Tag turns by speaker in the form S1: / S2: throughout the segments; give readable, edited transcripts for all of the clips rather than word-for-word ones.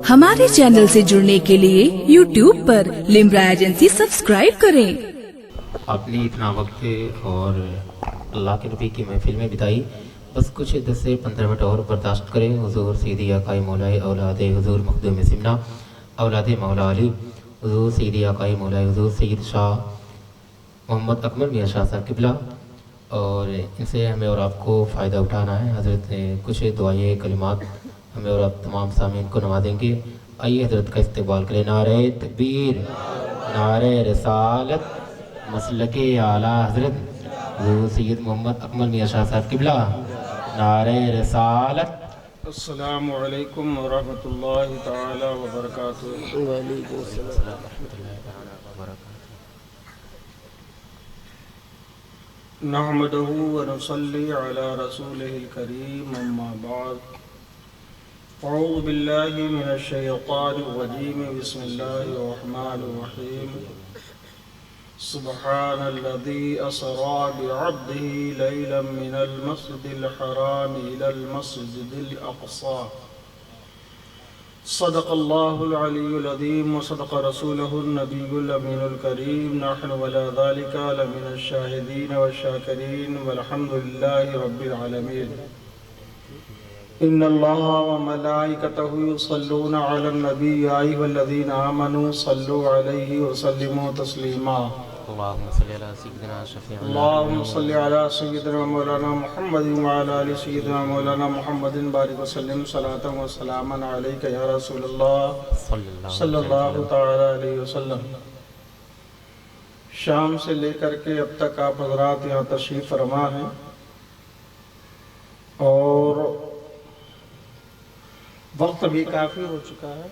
S1: ہمارے چینل سے جڑنے کے لیے YouTube پر لمبرا ایجنسی سبسکرائب کریں۔
S2: آپ نے اتنا وقت اور اللہ کے نبی کی محفل میں بتائی، بس کچھ 10 سے 15 منٹ اور برداشت کریں۔ حضور سیدی آقائے مولائے اولاد حضور مخدوم سمنا اولاد مولا علی، حضور سیدی آقائے مولائے حضور سید شاہ محمد اکمل میاں شاہ صاحب قبلہ، اور ان سے ہمیں اور آپ کو فائدہ اٹھانا ہے۔ حضرت نے کچھ دعائیں کلمات ہمیں اور آپ تمام سامعین کو نوازیں گے۔ آئیے حضرت کا استقبال کریں۔ نعرہ تکبیر، نعرہ رسالت، مسلک اعلیٰ حضرت حضور سید محمد اکمل میاں شاہ صاحب قبلہ، نعرہ رسالت۔
S3: السلام علیکم ورحمۃ اللہ تعالی وبرکاتہ۔
S2: وعلیکم السلام ورحمۃ اللہ تعالی وبرکاتہ۔
S3: نحمدہ ونصلی علی رسولہ الکریم، اما بعد، اعوذ باللہ من الشیطان الرجیم، بسم اللہ الرحمن الرحیم۔ سبحان الذی اسری بعبدہ لیلا من المسجد الحرام الی المسجد الاقصی، صدق اللہ العلی العظیم وصدق رسولہ النبی الامین الکریم۔ نحن ولا ذلك لمن الشاہدین والشاکرین والحمد للہ رب العالمین۔ ان اللہ وملائکتہ یصلون علی النبی یا ایھا الذین آمنوا صلوا علیہ وسلموا تسلیما۔
S2: اللہم صلی علی سیدنا شفیعنا
S3: اللہم صلی علی سیدنا مولانا محمد وعلی آل سیدنا مولانا محمد، بارک وسلم صلاۃ و سلاما علیک یا رسول اللہ صلی اللہ تعالی علیہ وسلم۔ شام سے لے کر کے اب تک آپ حضرات یہاں تشریف فرما ہیں، اور وقت بھی کافی ہو چکا ہے،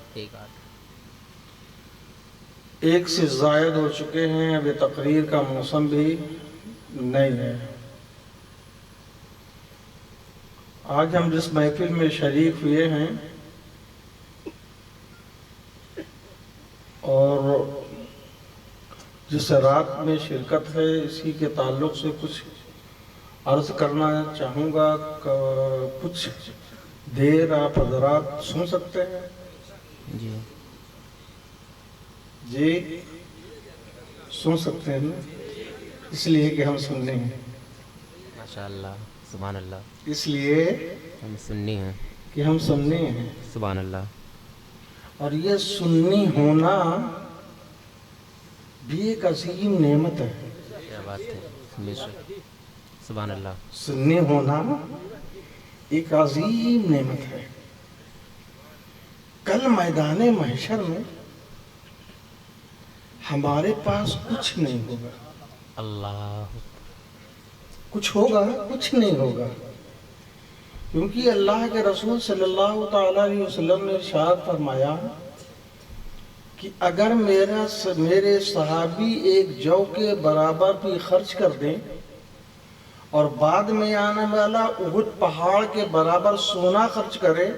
S3: ایک سے زائد ہو چکے ہیں، ابھی تقریر کا موسم بھی نہیں ہے۔ آج ہم جس محفل میں شریک ہوئے ہیں اور جس رات میں شرکت ہے، اسی کے تعلق سے کچھ عرض کرنا چاہوں گا۔ کچھ دیر آپ حضرات سن سکتے ہیں؟ جی سن سکتے ہیں، اس لیے کہ ہم سننے ہیں،
S2: ماشاءاللہ سبحان اللہ،
S3: اس لیے
S2: ہم سننی ہیں
S3: کہ ہم سننے ہیں،
S2: سبحان اللہ۔
S3: اور یہ سننی ہونا بھی ایک عظیم نعمت ہے۔
S2: کیا بات ہے، بے شک، سبحان اللہ۔
S3: سننی ہونا ایک عظیم نعمت ہے۔ کل میدان محشر میں ہمارے پاس کچھ نہیں ہوگا،
S2: اللہ،
S3: کچھ ہوگا کچھ نہیں ہوگا، کیونکہ اللہ کے رسول صلی اللہ تعالی علیہ وسلم نے ارشاد فرمایا کہ اگر میرے صحابی ایک جو کے برابر بھی خرچ کر دیں اور بعد میں آنے والا احد پہاڑ کے برابر سونا خرچ کرے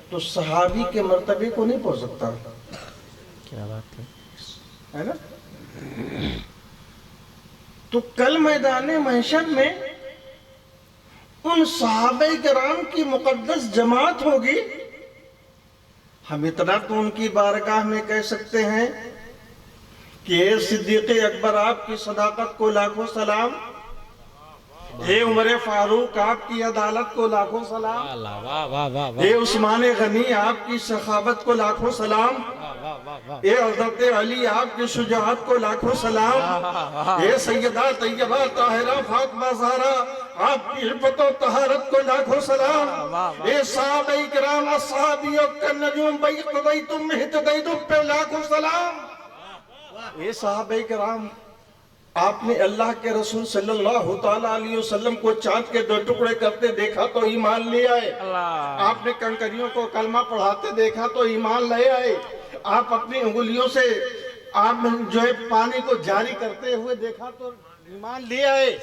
S3: تو صحابی کے مرتبے کو نہیں پہنچ سکتا۔
S2: کیا بات
S3: ہے نا؟ تو کل میدان محشر میں ان صحابہ کرام کی مقدس جماعت ہوگی۔ ہم اتنا تو ان کی بارگاہ میں کہہ سکتے ہیں کہ اے صدیق اکبر، آپ کی صداقت کو لاکھوں سلام، اے عمر فاروق، آپ کی عدالت کو لاکھوں سلام، اے عثمان غنی، آپ کی سخاوت کو لاکھوں سلام، اے حضرت علی، آپ کی شجاعت کو لاکھوں سلام، اے سیدہ طیبہ طاہرہ فاطمہ زہرا، آپ کی عفت و طہارت کو لاکھوں سلام، اے صحابہ کرام اصحابیوں کا نجوم بیقتدیتم اہتدیتم پہ لاکھوں سلام۔ اے صحابہ کرام، آپ نے اللہ کے رسول صلی اللہ تعالیٰ علیہ وسلم کو چاند کے 2 ٹکڑے کرتے دیکھا تو ایمان لے آئے، آپ نے کنکریوں کو کلمہ پڑھاتے دیکھا تو ایمان لے آئے، آپ اپنی انگلیوں سے آپ جو ہے پانی کو جاری کرتے ہوئے دیکھا تو ایمان لے آئے،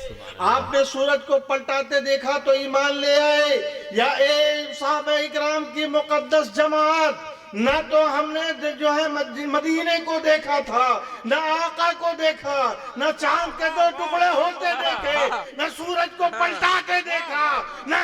S3: آپ نے سورج کو پلٹاتے دیکھا تو ایمان لے آئے۔ یا اے صحابہ اکرام کی مقدس جماعت، نہ تو ہم نے جو ہے مدینے کو دیکھا تھا، نہ آقا کو دیکھا، نہ چاند کے 2 ٹکڑے ہوتے دیکھے، نہ سورج کو پلٹا کے دیکھا، نہ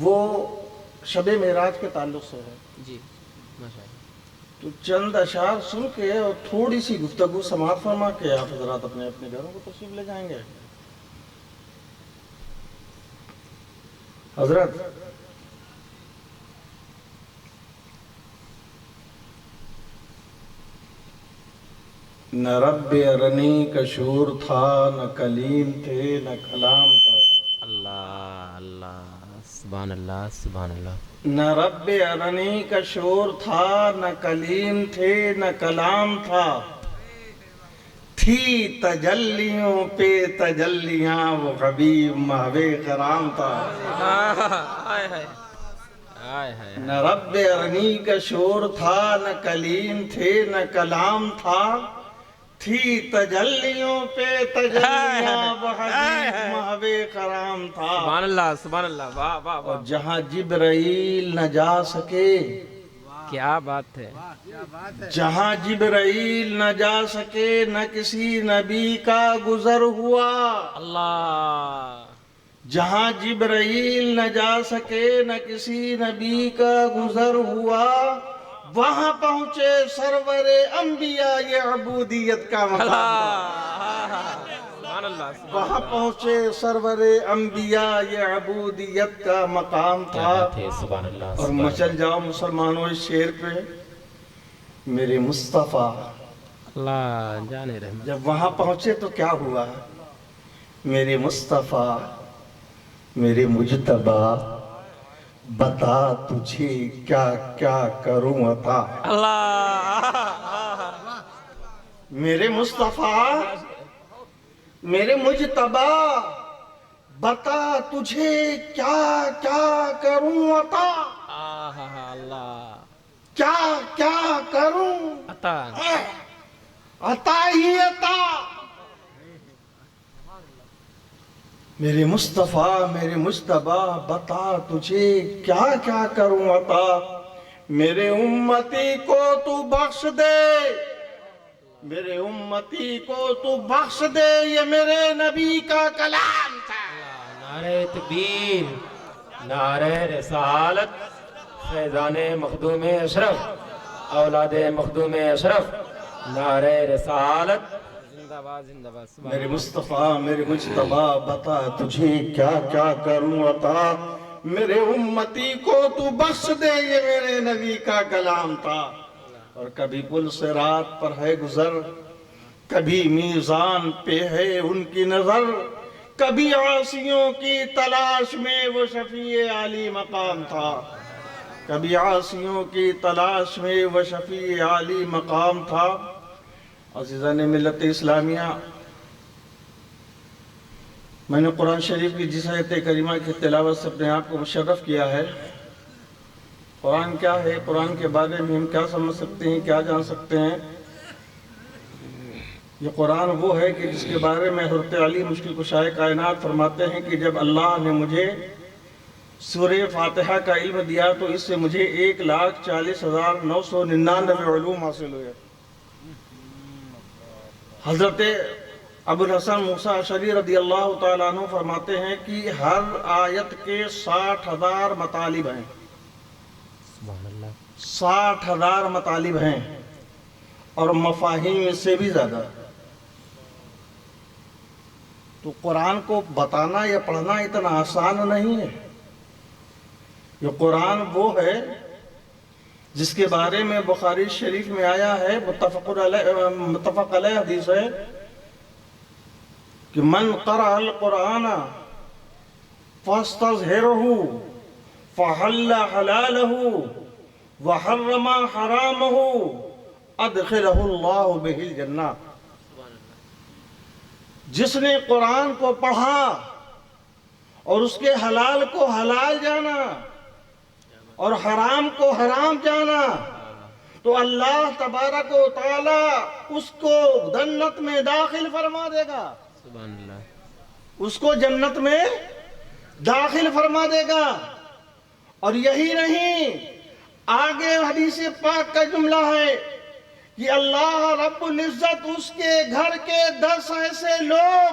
S3: وہ شب معراج کے تعلق سے ہے.
S2: جی ماشاء اللہ.
S3: تو چند اشعار سن کے اور تھوڑی سی گفتگو سماعت فرما کے آپ حضرات اپنے اپنے گھروں کو تشریف لے جائیں گے. حضرت نہ رب ارنی کا شور تھا، نہ کلیم تھے، نہ کلام تھا.
S2: اللہ اللہ سبحان اللہ سبحان اللہ.
S3: نہ رب ارنی کا شور تھا، نہ کلیم تھے، نہ کلام تھا. تھی تجلیوں پہ تجلیاں، وہ حبیب محو کرام تھا. نہ رب ارنی کا شور تھا، نہ کلیم تھے، نہ کلام تھا. تھی تجلیوں پہ تجلیاں، وہ حبیب محو کرام تھا.
S2: سبحان اللہ سبحان اللہ. واہ واہ واہ.
S3: اور جہاں جبرائیل نہ جا سکے،
S2: کیا بات ہے.
S3: جہاں جبرائیل نہ جا سکے، نہ کسی نبی کا گزر ہوا.
S2: اللہ.
S3: جہاں جبرائیل نہ جا سکے، نہ کسی نبی کا گزر ہوا. وہاں پہنچے سرور انبیاء، یہ عبودیت کا مقام تھا.
S2: سبحان اللہ.
S3: وہاں پہنچے سرور انبیاء، یہ عبودیت کا مقام تھا.
S2: سبحان اللہ.
S3: اور مچل جاؤ مسلمانوں اس شعر پہ، میرے مصطفیٰ.
S2: اللہ جانے رحمت.
S3: جب وہاں پہنچے تو کیا ہوا؟ میرے مصطفیٰ، میرے مجتبی، بتا تجھے کیا کیا کروں عطا.
S2: اللہ.
S3: میرے مصطفیٰ، میرے مجتبی، بتا تجھے کیا کیا کروں عطا.
S2: اللہ.
S3: کیا کیا کروں
S2: عطا.
S3: عطا ہی عطا. میرے مصطفیٰ، میرے مجتبی، بتا تجھے کیا کیا کروں عطا. میرے امتی کو تو بخش دے، میرے امتی کو تو بخش دے، یہ میرے نبی کا کلام تھا.
S2: نعرہ تکبیر، نعرہ رسالت، فیضان مخدوم اشرف، اولاد مخدوم اشرف. نعرہ رسالت زندہ باد زندہ باد.
S3: میرے مصطفیٰ، میرے مجتبی، بتا تجھے کیا کیا کروں عطا. میرے امتی کو تو بخش دے، یہ میرے نبی کا کلام تھا. اور کبھی پل صراط پر ہے گزر، کبھی میزان پہ ہے ان کی نظر. کبھی عاصیوں کی تلاش میں وہ شفیع عالی مقام تھا. کبھی عاصیوں کی تلاش میں وہ شفیع عالی مقام تھا. عزیزان ملت اسلامیہ، میں نے قرآن شریف کی جس آیت کریمہ کی تلاوت سے اپنے آپ کو مشرف کیا ہے. قرآن کیا ہے، قرآن کے بارے میں ہم کیا سمجھ سکتے ہیں، کیا جان سکتے ہیں؟ یہ قرآن وہ ہے کہ جس کے بارے میں حضرت علی مشکل کشائے کائنات فرماتے ہیں کہ جب اللہ نے مجھے سورہ فاتحہ کا علم دیا تو اس سے مجھے 1,40,999 علوم حاصل ہوئے. حضرت ابو الحسن موسیٰ اشعری رضی اللہ تعالیٰ عنہ فرماتے ہیں کہ ہر آیت کے 60,000 مطالب ہیں. 60,000 مطالب ہیں اور مفاہیم اس سے بھی زیادہ. تو قرآن کو بتانا یا پڑھنا اتنا آسان نہیں ہے. یہ قرآن وہ ہے جس کے بارے میں بخاری شریف میں آیا ہے، متفق علیہ حدیث ہے کہ من قرأ القرآن فاستظہرہ فحل حلالہ وحرم حرامہ ادخلہ اللہ بہ الجنہ. جس نے قرآن کو پڑھا اور اس کے حلال کو حلال جانا اور حرام کو حرام جانا تو اللہ تبارک و تعالی اس کو جنت میں داخل فرما دے گا.
S2: سبحان اللہ.
S3: اس کو جنت میں داخل فرما دے گا. اور یہی نہیں، آگے حدیث پاک کا جملہ ہے کہ اللہ رب العزت اس کے گھر کے 10 ایسے لوگ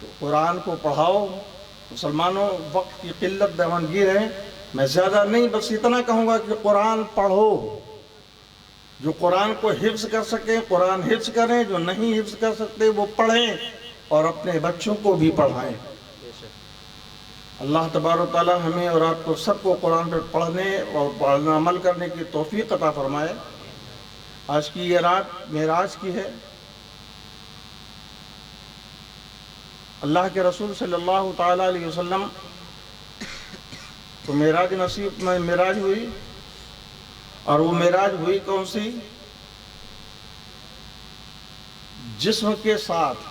S3: تو قرآن کو پڑھاؤ. مسلمانوں وقت کی قلت دیوانگیر ہے، میں زیادہ نہیں بس اتنا کہوں گا کہ قرآن پڑھو. جو قرآن کو حفظ کر سکیں قرآن حفظ کریں، جو نہیں حفظ کر سکتے وہ پڑھیں اور اپنے بچوں کو بھی پڑھائیں. اللہ تبارک و تعالی ہمیں اور آپ کو سب کو قرآن پر پڑھنے اور عمل کرنے کی توفیق عطا فرمائے. آج کی یہ رات معراج کی ہے. اللہ کے رسول صلی اللہ تعالی علیہ وسلم تو معراج نصیب میں معراج ہوئی، اور وہ معراج ہوئی کون سی؟ جسم کے ساتھ.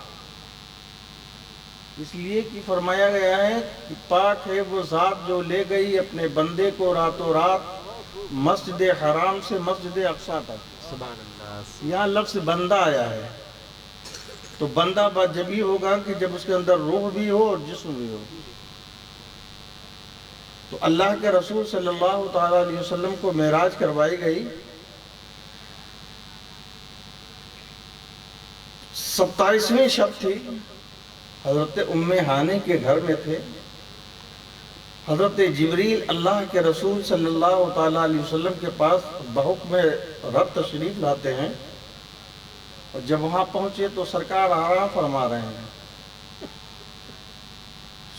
S3: اس لیے کہ فرمایا گیا ہے کہ پاک ہے وہ ذات جو لے گئی اپنے بندے کو راتوں رات مسجد حرام سے مسجد اقصیٰ تک.
S2: سبحان اللہ.
S3: یہاں لفظ بندہ آیا ہے، تو بندہ جبھی ہوگا کہ جب اس کے اندر روح بھی ہو اور جسم بھی ہو. تو اللہ کے رسول صلی اللہ تعالی علیہ وسلم کو معراج کروائی گئی. 27ویں شب تھی. حضرت ام ہانی کے گھر میں تھے. حضرت جبریل اللہ کے رسول صلی اللہ تعالی علیہ وسلم کے پاس بحکم رب تشریف لاتے ہیں، اور جب وہاں پہنچے تو سرکار آرام فرما رہے ہیں.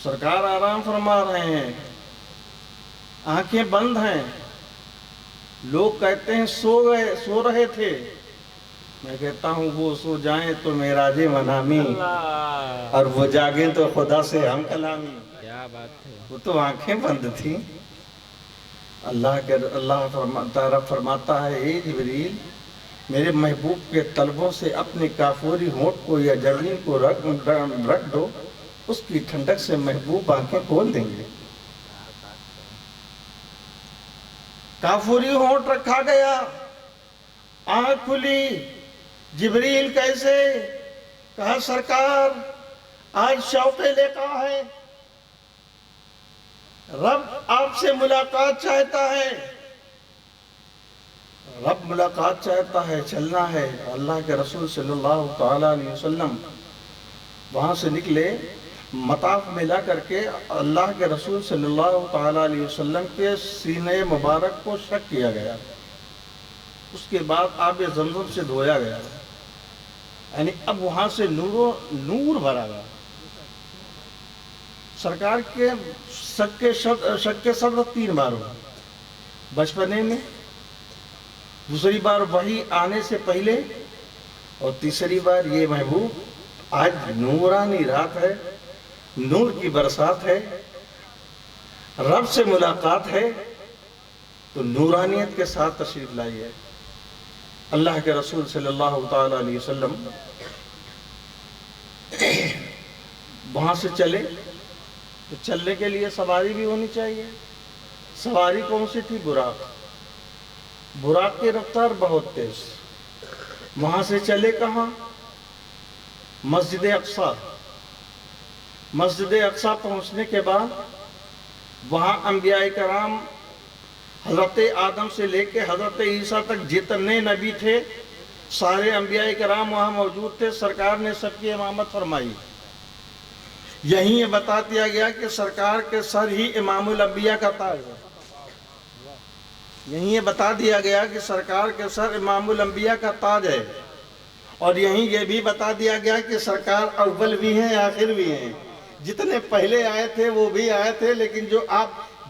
S3: سرکار آرام فرما رہے ہیں، آنکھیں بند ہیں. لوگ کہتے ہیں سو رہے تھے. میں کہتا ہوں وہ سو جائیں تو معراج منامی، اور وہ جاگیں تو خدا سے ہم کلامی.
S2: کیا بات ہے.
S3: وہ تو آنکھیں بند تھیں. اللہ تعالیٰ فرماتا ہے اے جبریل میرے محبوب کے طلبوں سے اپنے کافوری ہونٹ کو یا جبین کو رکھ دو، اس کی ٹھنڈک سے محبوب آنکھیں کھول دیں گے. کافوری ہونٹ رکھا گیا، آنکھ کھلی. جبریل کیسے؟ کہا سرکار آج شوق لقاء ہے، رب آپ سے ملاقات چاہتا ہے. رب ملاقات چاہتا ہے، چلنا ہے. اللہ کے رسول صلی اللہ تعالی علیہ وسلم وہاں سے نکلے. مطاف میں لا کر کے اللہ کے رسول صلی اللہ تعالی علیہ وسلم کے سینے مبارک کو شک کیا گیا. اس کے بعد آب زمزم سے دھویا گیا، یعنی اب وہاں سے نور بھرا گیا. سرکار کے شک کے صدر 3 بار ہوا. بچپنے میں، دوسری بار وحی آنے سے پہلے، اور تیسری بار یہ محبوب آج نورانی رات ہے، نور کی برسات ہے، رب سے ملاقات ہے، تو نورانیت کے ساتھ تشریف لائی ہے. اللہ کے رسول صلی اللہ تعالی علیہ وسلم وہاں سے چلے. تو چلنے کے لیے سواری بھی ہونی چاہیے. سواری کون سی تھی؟ براق. براق کی رفتار بہت تیز. وہاں سے چلے کہاں؟ مسجد اقصیٰ. مسجد اقصیٰ پہنچنے کے بعد وہاں انبیاء کرام حضرت آدم سے لے کے حضرت عیسیٰ تک جتنے نبی تھے سارے انبیاء کرام وہاں موجود تھے. سرکار نے سب کی امامت فرمائی. یہیں یہ بتا دیا گیا کہ سرکار کے سر ہی امام الانبیاء کا تاج ہے. یہیں یہ بتا دیا گیا کہ سرکار کے سر امام الانبیاء کا تاج ہے. اور یہیں یہ بھی بتا دیا گیا کہ سرکار اول بھی ہیں آخر بھی ہیں. جتنے پہلے آئے تھے وہ بھی آئے تھے، لیکن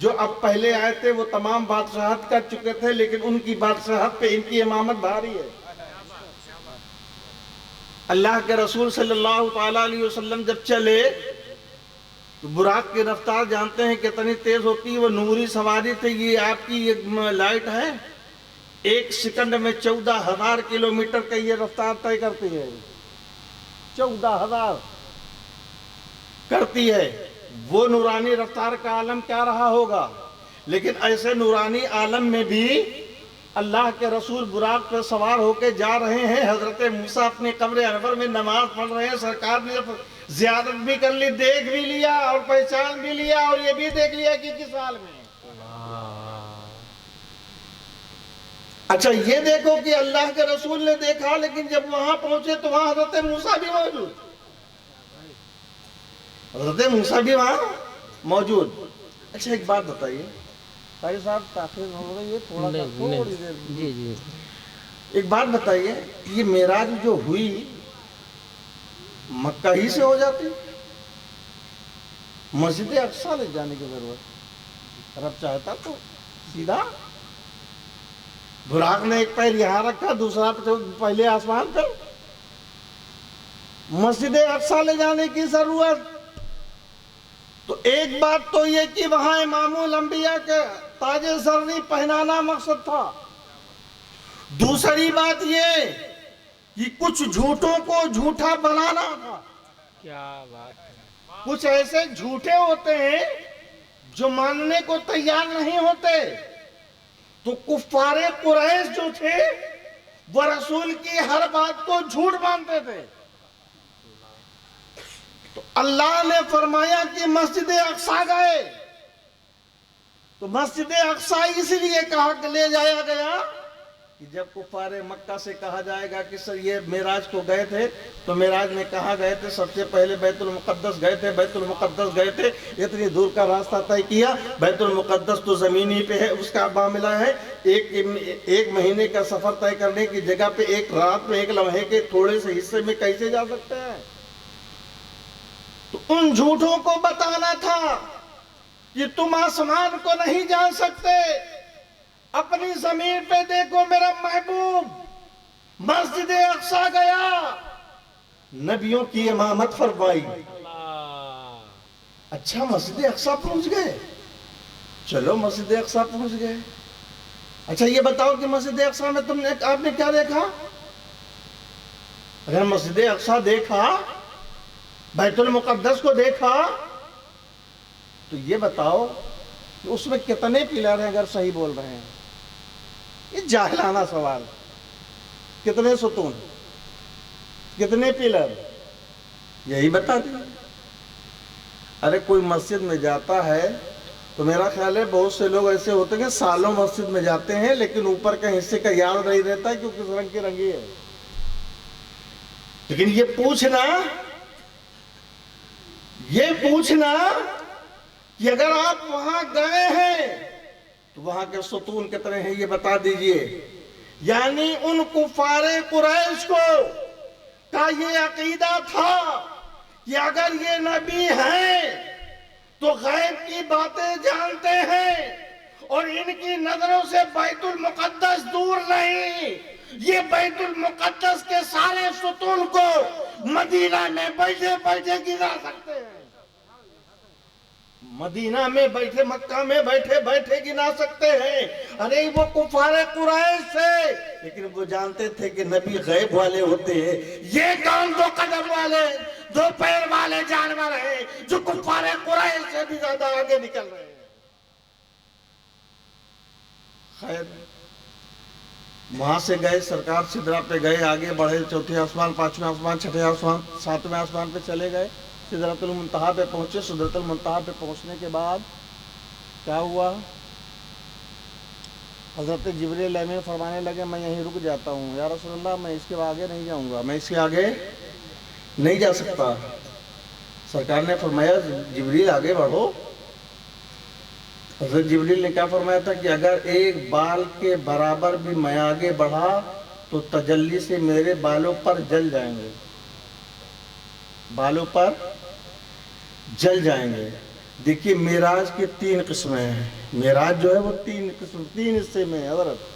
S3: جو اب پہلے آئے تھے وہ تمام بادشاہت کر چکے تھے، لیکن ان کی بادشاہت پہ ان کی امامت بھاری ہے. اللہ کے رسول صلی اللہ تعالی علیہ وسلم جب چلے تو براق کی رفتار جانتے ہیں کتنی تیز ہوتی ہے. وہ نوری سواری تھی. یہ آپ کی یہ لائٹ ہے، 1 سیکنڈ میں 14,000 کلومیٹر کا یہ رفتار طے کرتی ہے. 14,000 کرتی ہے. وہ نورانی رفتار کا عالم کیا رہا ہوگا. لیکن ایسے نورانی عالم میں بھی اللہ کے رسول براق پہ سوار ہو کے جا رہے ہیں. حضرت موسیٰ اپنی قبر انور میں نماز پڑھ رہے ہیں. سرکار نے زیارت بھی کر لی، دیکھ بھی لیا اور پہچان بھی لیا، اور یہ بھی دیکھ لیا کہ کس حال میں. اچھا یہ دیکھو کہ اللہ کے رسول نے دیکھا، لیکن جب وہاں پہنچے تو وہاں حضرت موسیٰ بھی موجود. حضرت موسیٰ بھی وہاں موجود. اچھا ایک بات بتائیے قاری صاحب, تاخیر ہو گئی ہے تھوڑا سا, تھوڑی دیر.
S2: جی جی.
S3: ایک بات بتائیے, یہ معراج جو ہوئی مکہ ہی سے ہو جاتی, مسجد اقصیٰ لے جانے کی ضرورت؟ رب چاہتا تو سیدھا براق نے ایک پیر یہاں رکھا, دوسرا پہلے آسمان پہ, مسجد اقصیٰ لے جانے کی ضرورت. تو ایک بات تو یہ کہ وہاں امام الانبیاء کے تاج زرنی پہنانا مقصد تھا. دوسری بات یہ کہ کچھ جھوٹوں کو جھوٹا بنانا تھا.
S2: کیا بات ہے.
S3: کچھ ایسے جھوٹے ہوتے ہیں جو ماننے کو تیار نہیں ہوتے. تو کفار قریش جو تھے وہ رسول کی ہر بات کو جھوٹ مانتے تھے. تو اللہ نے فرمایا کہ مسجد اقصیٰ گئے, تو مسجد اقصیٰ اس لیے کہا کہ لے جایا گیا کہ جب کفار مکہ سے کہا جائے گا کہ سر یہ معراج کو گئے تھے, تو معراج میں کہاں گئے تھے؟ سب سے پہلے بیت المقدس گئے تھے. بیت المقدس گئے تھے, اتنی دور کا راستہ طے کیا. بیت المقدس تو زمینی پہ ہے, اس کا معاملہ ہے. ایک مہینے کا سفر طے کرنے کی جگہ پہ ایک رات میں ایک لمحے کے تھوڑے سے حصے میں کیسے جا سکتے ہیں؟ تو ان جھوٹوں کو بتانا تھا کہ تم آسمان کو نہیں جان سکتے. اپنی زمین پہ دیکھو میرا محبوب مسجد اقصیٰ گیا, نبیوں کی امامت فرمائی. اچھا مسجد اقصیٰ پہنچ گئے, چلو مسجد اقصیٰ پہنچ گئے. اچھا یہ بتاؤ کہ مسجد اقصیٰ میں آپ نے کیا دیکھا؟ اگر مسجد اقصیٰ دیکھا, بیت المقدس کو دیکھا, تو یہ بتاؤ کہ اس میں کتنے پلر ہیں اگر صحیح بول رہے ہیں؟ یہ جاہلانہ سوال. کتنے ستون, کتنے پلر, یہی بتا دیں. ارے کوئی مسجد میں جاتا ہے تو میرا خیال ہے بہت سے لوگ ایسے ہوتے ہیں کہ سالوں مسجد میں جاتے ہیں لیکن اوپر کے حصے کا یاد نہیں رہتا کیوں کس رنگ کی رنگی ہے. لیکن یہ پوچھنا کہ اگر آپ وہاں گئے ہیں تو وہاں کے ستون کتنے ہیں یہ بتا دیجئے. یعنی ان کفار قریش کو کا یہ عقیدہ تھا کہ اگر یہ نبی ہیں تو غیب کی باتیں جانتے ہیں اور ان کی نظروں سے بیت المقدس دور نہیں. یہ بیت المقدس کے سارے ستون کو مدینہ میں بیٹھے بیٹھے گرا سکتے ہیں. مدینہ میں بیٹھے, مکہ میں بیٹھے بیٹھے گنا سکتے ہیں. ارے وہ کفار قریش تھے لیکن وہ جانتے تھے کہ نبی غیب والے ہوتے ہیں. یہ کون دو قدم والے, دو پیر والے جانور ہیں جو کفار قریش سے بھی زیادہ آگے نکل رہے ہیں. خیر وہاں سے گئے, سرکار سدرہ پہ گئے, آگے بڑھے, چوتھے آسمان, پانچویں آسمان, چھٹے آسمان, ساتویں آسمان پہ چلے گئے, سدرۃ المنتہا پہ پہنچے. سدرۃ المنتہا پہ پہنچنے کے بعد کیا ہوا؟ حضرت جبریل امین فرمانے لگے میں یہیں رک جاتا ہوں یا رسول اللہ, میں اس کے آگے نہیں جاؤں گا, میں اس کے آگے نہیں جا سکتا. سرکار نے فرمایا جبریل آگے بڑھو. حضرت جبریل نے کیا فرمایا تھا کہ اگر ایک بال کے برابر بھی میں آگے بڑھا تو تجلی سے میرے بالوں پر جل جائیں گے, بالوں پر جل جائیں گے. دیکھیے معراج کی 3 قسمیں ہیں. معراج جو ہے وہ 3 حصے میں ہے حضرت.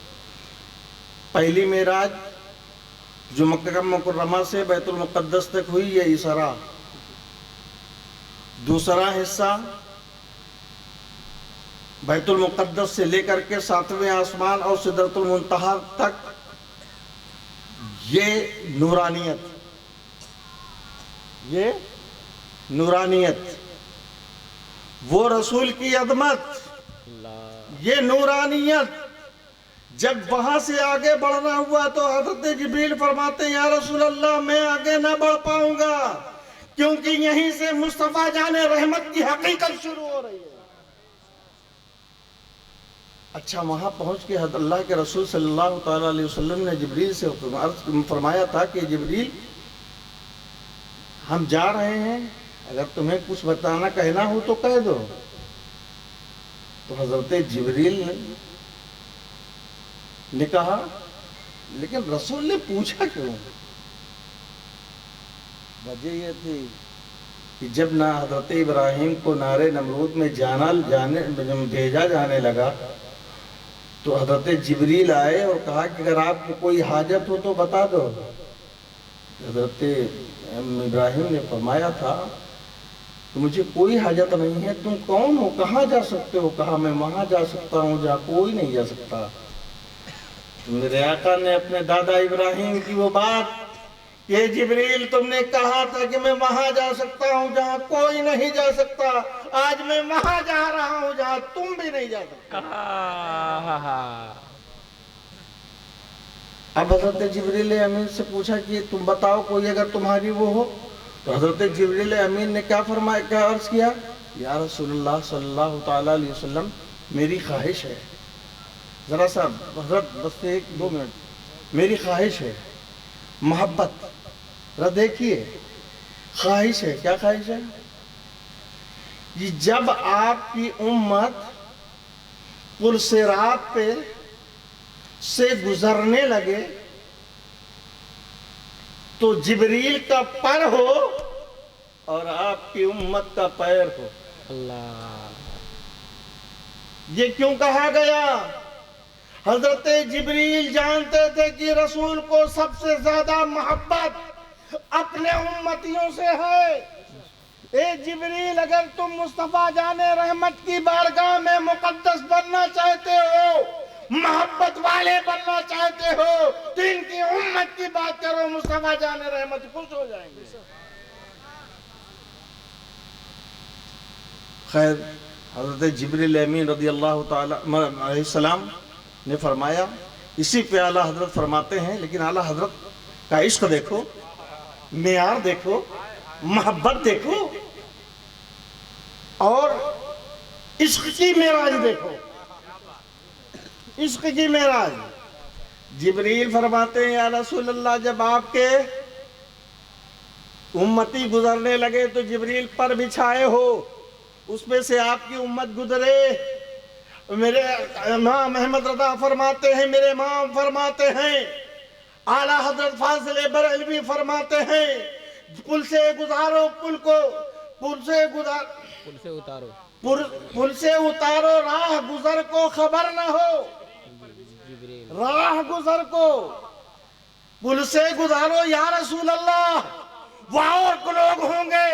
S3: پہلی معراج جو مکہ مکرمہ سے بیت المقدس تک ہوئی یہ اسرا. دوسرا حصہ بیت المقدس سے لے کر کے 7ویں آسمان اور سدرۃ المنتہا تک یہ نورانیت, یہ نورانیت, وہ رسول کی عظمت, یہ نورانیت. جب وہاں سے آگے بڑھنا ہوا تو حضرت جبریل فرماتے ہیں یا رسول اللہ میں آگے نہ بڑھ پاؤں گا کیونکہ یہیں سے مصطفیٰ جان رحمت کی حقیقت شروع ہو رہی ہے. اچھا وہاں پہنچ کے حضرت اللہ کے رسول صلی اللہ تعالیٰ علیہ وسلم نے جبریل سے فرمایا تھا کہ جبریل ہم جا رہے ہیں اگر تمہیں کچھ بتانا کہنا ہو تو کہہ دو. تو حضرت جبریل نے کہا لیکن رسول نے پوچھا کیوں؟ وجہ یہ تھی کہ جب نہ حضرت ابراہیم کو نار نمرود میں بھیجا جانے لگا تو حضرت جبریل آئے اور کہا کہ اگر آپ کو کوئی حاجت ہو تو بتا دو. حضرت ابراہیم نے فرمایا تھا کہ مجھے کوئی حاجت نہیں ہے. تم کون ہو؟ کہاں جا سکتے ہو؟ کہا میں وہاں جا سکتا ہوں جہاں کوئی نہیں جا سکتا. تو میرے آقا نے اپنے دادا ابراہیم کی وہ بات کہ جبریل تم نے کہا تھا کہ میں وہاں جا سکتا ہوں جہاں کوئی نہیں جا سکتا، آج میں وہاں جا رہا ہوں جہاں تم بھی نہیں جا سکتا. اب حضرت جبریل امین سے پوچھا کہ تم بتاؤ کوئی اگر تمہاری وہ ہو. تو حضرت جبریل امین نے کیا فرمایا، کیا عرض کیا؟ یا رسول اللہ صلی اللہ تعالیٰ علیہ وسلم میری خواہش ہے، ذرا سا حضرت بس 1-2 منٹ، میری خواہش ہے محبت. ذرا دیکھیے خواہش ہے، کیا خواہش ہے؟ یہ جب آپ کی امت پل صراط پہ سے گزرنے لگے تو جبریل کا پر ہو اور آپ کی امت کا پیر ہو. یہ کیوں کہا گیا؟ حضرت جبریل جانتے تھے کہ رسول کو سب سے زیادہ محبت اپنے امتیوں سے ہے. اے جبریل، اگر تم مصطفیٰ جان رحمت کی بارگاہ میں مقدس بننا چاہتے ہو، محبت والے بننا چاہتے ہو، تو ان کی امت کی بات کرو، مصطفیٰ جان رحمت خوش ہو جائیں گے. خیر، حضرت جبریل امین رضی اللہ تعالیٰ علیہ السلام نے فرمایا. اسی پہ اعلیٰ حضرت فرماتے ہیں، لیکن اعلیٰ حضرت کا عشق دیکھو، معیار دیکھو، محبت دیکھو، اور عشق کی معراج دیکھو، عشق کی معراج. جبریل فرماتے ہیں یا رسول اللہ، جب آپ کے امتی گزرنے لگے تو جبریل پر بچھائے ہو، اس میں سے آپ کی امت گزرے. میرے امام احمد رضا فرماتے ہیں، میرے امام فرماتے ہیں، اعلیٰ حضرت فاضل بریلوی فرماتے ہیں، پل سے گزارو، پل سے اتارو، راہ گزر کو خبر نہ ہو. راہ گزر کو پل سے گزارو یا رسول اللہ. وہ اور لوگ ہوں گے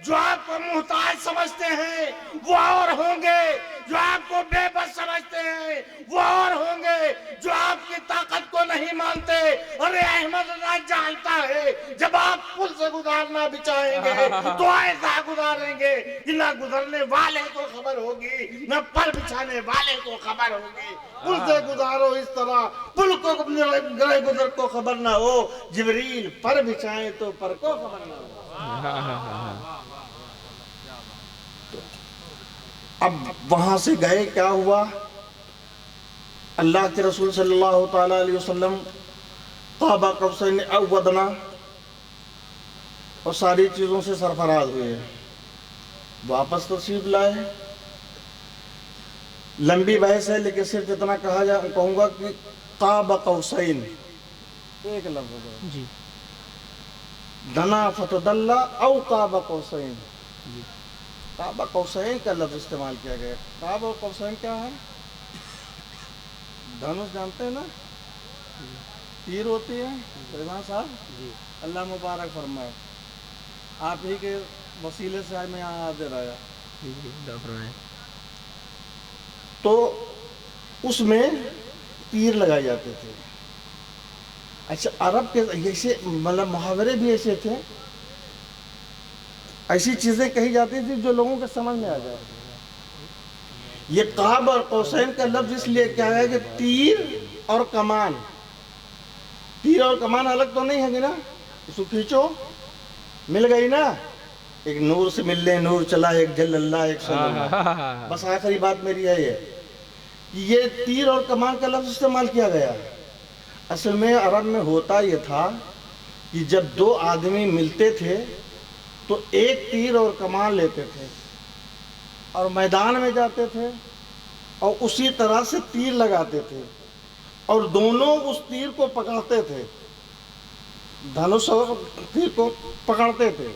S3: جو آپ کو محتاج سمجھتے ہیں، وہ اور ہوں گے جو آپ کو بے بس سمجھتے ہیں، وہ اور ہوں گے جو آپ کی طاقت کو نہیں مانتے. ارے احمد رضا جانتا ہے جب آپ پل سے گزارنا بھی چاہیں گے تو ایسا گزاریں گے کہ نہ گزرنے والے کو خبر ہوگی، نہ پر بچھانے والے کو خبر ہوگی. پل سے گزارو اس طرح پل کو گرے گزر کو خبر نہ ہو، جبریل پر بچھائیں تو پر کو خبر نہ ہو. اب وہاں سے گئے، کیا ہوا؟ اللہ کے رسول صلی اللہ تعالیٰ علیہ وسلم قاب قوسین او ادنیٰ اور ساری چیزوں سے سرفراز ہوئے، واپس تشریف لائے. لمبی بحث ہے لیکن صرف اتنا کہوں گا کہ قاب قوسین ایک لفظ جی، دنا فتدلہ او قاب قوسین. قاب قوسین کا لفظ استعمال کیا گیا. قاب اور قوسین کیا ہے؟ دھنس جانتے ہیں نا، تیر ہوتی ہے. رضوان صاحب اللہ مبارک فرمائے، آپ ہی کے وسیلے سے میں یہاں حاضر آیا. تو اس میں تیر لگائے جاتے تھے. اچھا، عرب کے ایسے مطلب محاورے بھی ایسے تھے، ایسی چیزیں کہی جاتی تھی جو لوگوں کے سمجھ میں آ جائے. یہ قاب اور قوسین کا لفظ اس لیے کیا ہے کہ تیر اور کمان، تیر اور کمان الگ تو نہیں ہے گی نا، اس کو کھینچو مل گئی نا، ایک نور سے مل لے، نور چلا، ایک جل اللہ، ایک صلی اللہ. بس آخری بات میری ہے یہ تیر اور کمان کا لفظ استعمال کیا گیا. اصل میں عرب میں ہوتا یہ تھا کہ جب دو آدمی ملتے تھے تو ایک تیر اور کمان لیتے تھے اور میدان میں جاتے تھے اور اسی طرح سے تیر لگاتے تھے اور دونوں اس تیر کو پکڑتے تھے، دھنس اور تیر کو پکڑتے تھے،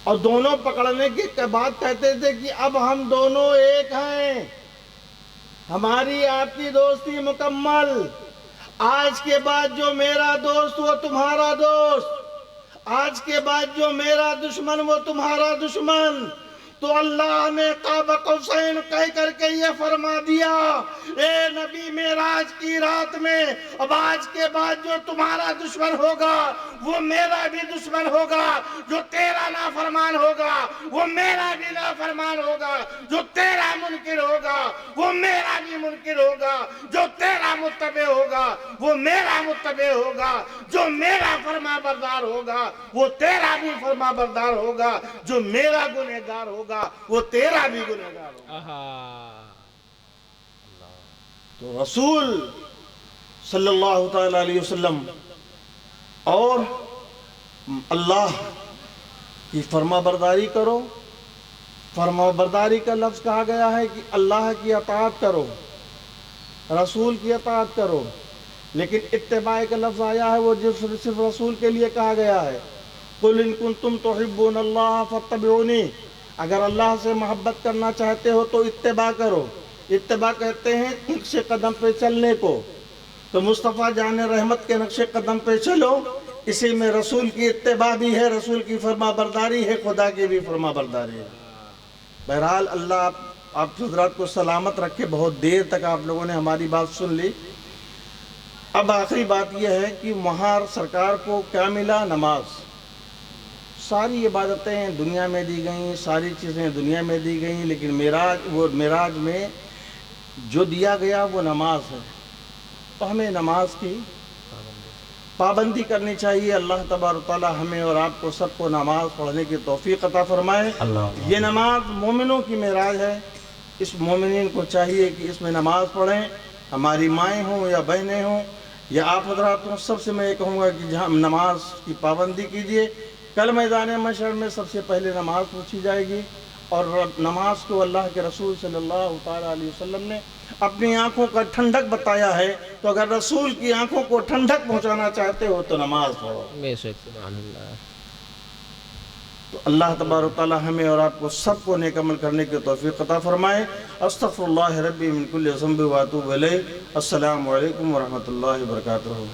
S3: اور دونوں پکڑنے کے بعد کہتے تھے کہ اب ہم دونوں ایک ہیں، ہماری آپ کی دوستی مکمل، آج کے بعد جو میرا دوست وہ تمہارا دوست، آج کے بعد جو میرا دشمن وہ تمہارا دشمن۔ تو اللہ نے قاب قوسین کہہ کر کے یہ فرما دیا، اے نبی معراج کی رات میں اب آج کے بعد جو تمہارا دشمن ہوگا وہ میرا بھی دشمن ہوگا، جو تیرا نافرمان ہوگا وہ میرا بھی نافرمان ہوگا، جو تیرا منکر ہوگا وہ میرا بھی منکر ہوگا، جو تیرا متبع ہوگا وہ میرا متبع ہوگا، جو میرا فرما بردار ہوگا وہ تیرا بھی فرما بردار ہوگا، جو میرا گنہگار ہوگا وہ تیرا بھی گنہگار ہوگا۔ تو رسول صلی اللہ تعالی علیہ وسلم اور اللہ کی فرما برداری کرو۔ فرما برداری کا لفظ کہا گیا ہے کہ اللہ کی اطاعت کرو، رسول کی اطاعت کرو، لیکن اتباع کا لفظ آیا ہے وہ صرف رسول کے لیے کہا گیا ہے۔ قُلْ إِن كُنتُمْ تُحِبُّونَ اللَّهَ فَاتَّبِعُونِي، اگر اللہ سے محبت کرنا چاہتے ہو تو اتباع کرو۔ اتباع کہتے ہیں نقش قدم پہ چلنے کو، تو مصطفیٰ جان رحمت کے نقش قدم پہ چلو، اسی میں رسول کی اتباع بھی ہے، رسول کی فرما برداری ہے، خدا کی بھی فرما برداری ہے۔ بہرحال اللہ آپ حضرات کو سلامت رکھے، بہت دیر تک آپ لوگوں نے ہماری بات سن لی۔ اب آخری بات یہ ہے کہ وہاں سرکار کو کیا ملا؟ نماز۔ ساری عبادتیں دنیا میں دی گئیں، ساری چیزیں دنیا میں دی گئیں، لیکن معراج میں جو دیا گیا وہ نماز ہے۔ تو ہمیں نماز کی پابندی کرنی چاہیے۔ اللہ تبارک و تعالی ہمیں اور آپ کو سب کو نماز پڑھنے کی توفیق عطا فرمائے۔ یہ نماز مومنوں کی معراج ہے، اس مومنین کو چاہیے کہ اس میں نماز پڑھیں، ہماری مائیں ہوں یا بہنیں ہوں یا آپ حضرات ہوں، سب سے میں یہ کہوں گا کہ جہاں نماز کی پابندی کیجیے۔ کل میدان محشر میں سب سے پہلے نماز پوچھی جائے گی، اور نماز کو اللہ کے رسول صلی اللہ تعالیٰ علیہ وسلم نے اپنی آنکھوں کا ٹھنڈک بتایا ہے، تو اگر رسول کی آنکھوں کو ٹھنڈک پہنچانا چاہتے ہو تو نماز پڑھو۔
S2: سبحان اللہ۔
S3: تو اللہ تبارک و تعالی ہمیں اور آپ کو سب کو نیک عمل کرنے کی توفیق عطا فرمائے۔ استغفر اللہ ربی من کل ذنب و اتوب الیہ۔ السلام علیکم ورحمۃ اللہ وبرکاتہ۔